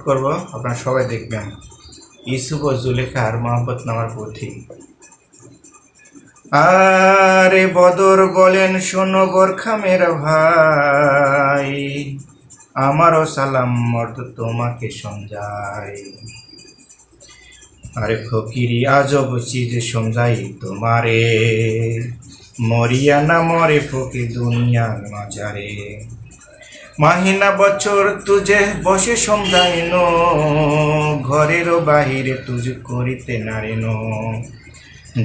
করব আপনারা সবাই দেখবেন ইউসুফ ও জুলেখার মহব্বত নামার পুঁথি। আরে বদর বলেন শোনো বরখা মেরা ভাই, আমারও সালাম মর্দ তোমাকে সমঝাই। আরে ফকিরি আজব চিজ সমঝাই তোমারে, মরিয়া না মরে ফকির দুনিয়ার মাঝারে। মাহিনা বছর তুজে বসে সমঝাইন, ঘরের বাহিরে তুজ করিতে নারিন।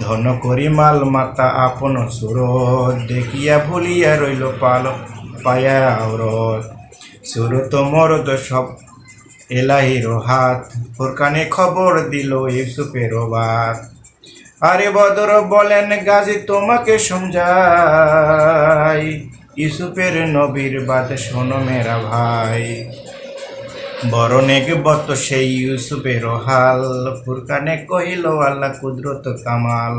ধন করি মাল মাতা আপন সুরত, দেখিয়া ভুলিয়া রইল পাল পায়া আওরত। সুরত মরদ সব এলাহির হাত, ফোরকানে খবর দিল ইউসুফের বাত। আরে বদর বলেন গাজী তোমাকে সমঝাই, ইউসুফের নবীর বাদ শোনো মেরা ভাই। বড় নেগবত সেই ইউসুফের হাল, ফুরকানে কহিল আল্লাহ কুদরত কামাল।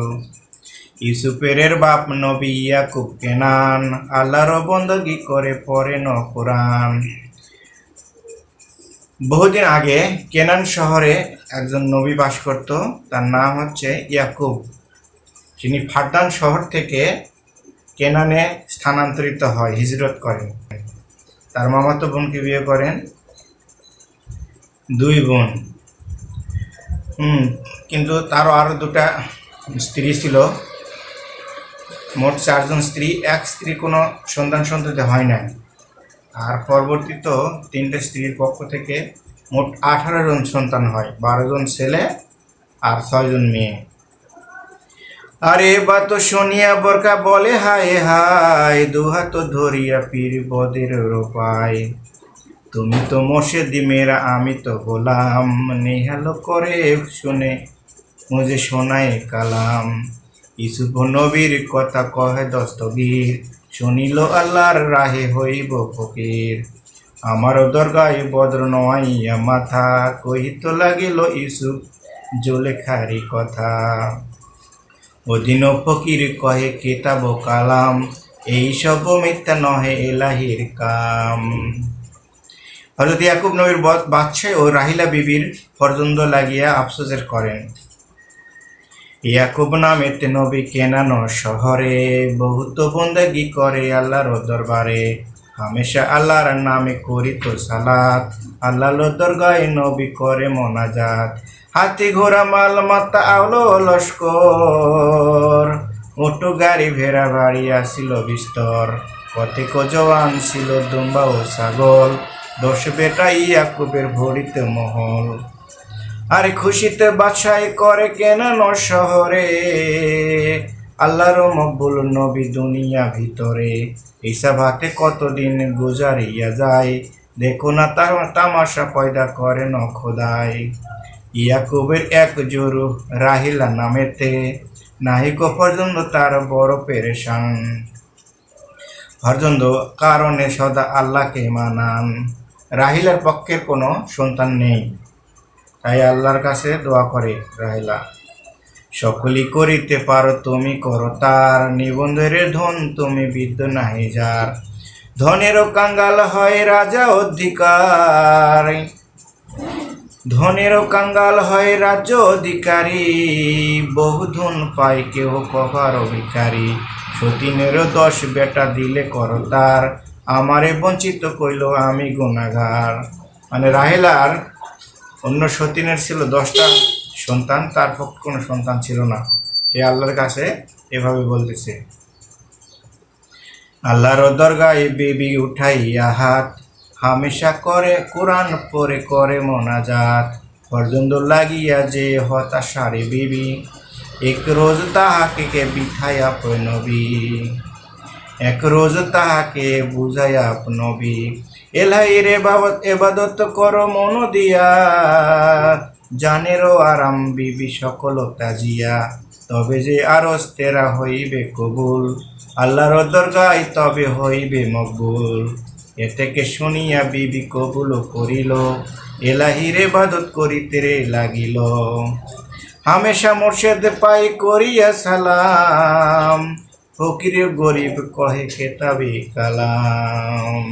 ইউসুফের বাপ নবী ইয়াকুব কেনান, আল্লাহর বন্দগি করে পড়েন কোরআন। বহুদিন আগে কেনান শহরে একজন নবী বাস করত, তার নাম হচ্ছে ইয়াকুব। যিনি ফাদ্দান শহর থেকে কেনানে স্থানান্তরিত হয়, হিজরত করেন। তার মামাতো বোনকে বিয়ে করেন, দুই বোন। কিন্তু তারও আরও দুটা স্ত্রী ছিল, মোট 4 জন স্ত্রী। এক স্ত্রী কোনো সন্তান হয় না। আর পরবর্তীত 3টে স্ত্রীর পক্ষ থেকে মোট 18 জন সন্তান হয়, 12 জন ছেলে আর 6 জন মেয়ে। আরে বাত শুনিয়া বরকা বলে হায় হায়, দুহাত ধরিয়া পীর বদের রোপায়। তুমি তো মোর্শেদি মেরা আমি তো গোলাম, নেহাল করে শুনে মুঝে শোনায় কালাম। ইউসুফ নবীর কথা কহে দস্তগীর, শুনিল আল্লাহর রাহে হইব ফকির। আমার দরগায় বদর নোয়াইয়া মাথা, কহিত লাগিল ইউসুফ জুলেখারি কথা। ওদিন ফকির কহে কেতাব কালাম, এই সব মিথ্যা নহে এলাহির কাম। হযরত ইয়াকুব নবীর বাদশাহ ও রাহিলা বিবির ফরজন্দ লাগিয়া আফসোসের করেন। ইয়াকুব নামেতে নবী কেনান শহরে, বহুত বন্দেগি করে আল্লাহর দরবারে। হামেশা আল্লাহর নামে করিত সালাত, আল্লাহর দরগায় নবী করে মোনাজাত। হাতি ঘোড়া মাল মাতা আওলো লস্কর, উটু গাড়ি ভেড়া বাড়ি আসিল বিস্তর। কতেক জওয়ান ছিল দুম্বা ও ছাগল, 10 বেটা ইয়াকুবের ভরিতে মহল। আরে খুশিতে বাদশাহী করে কেনান শহরে, আল্লাহর মকবুল নবী দুনিয়া ভিতরে। হিসাব হাতে কতদিন গুজারিয়া যায়, দেখো না তামাশা পয়দা করে ন খোদাই। ইয়াকুবের এক জোরু রাহিলা নামেতে, নাহিক পর্যন্ত তার বড় পেরেশান। পর্যন্ত কারণে সদা আল্লাহকে মানান। রাহিলার পক্ষের কোনো সন্তান নেই, তাই আল্লাহর কাছে দোয়া করে রাহিলা। সকলই করিতে পারো তুমি করো তার, নিবন্ধের ধন তুমি বিদ্য নাহি যার। ধনেরও কাঙ্গাল হয় রাজা অধিকার, ধনেরও কাঙ্গাল হয় রাজ্য অধিকারী। বহু ধন পাই কেহ কভার ভিখারি, সতীনেরও 10 বেটা দিলে করো তার, আমারে বঞ্চিত কইল আমি গুনাহগার। মানে রাহেলার অন্য সতীনের ছিল 10টা সন্তান, তার পক্ষে কোনো সন্তান ছিল না। সে আল্লাহর কাছে এভাবে বলতেছে। আল্লাহর দরগায় বিবি উঠাইয়া হাত, হামেশা করে কোরআন পড়ে করে মোনাজাত। পর্যন্ত লাগিয়া যে হতাশারে বিবি, এক রোজ তাহাকে বিঠাইয়া নবী, এক রোজ তাহাকে বুঝাইয়া নবী। এলাহির এবাদত করো মন দিয়া, জানেরও আরাম বিবি সকল তাজিয়া। তবে যে আরস তেরা হইবে কবুল, আল্লাহর দরগায় তবে হইবে মকবুল। এ থেকে শুনিয়া বিবি কবুল করিল, এলাহির ইবাদত করিতে লাগিল। হামেশা মোর্শেদ পাই করিয়া সালাম, ফকির গরিব কহে কেতাবে কালাম।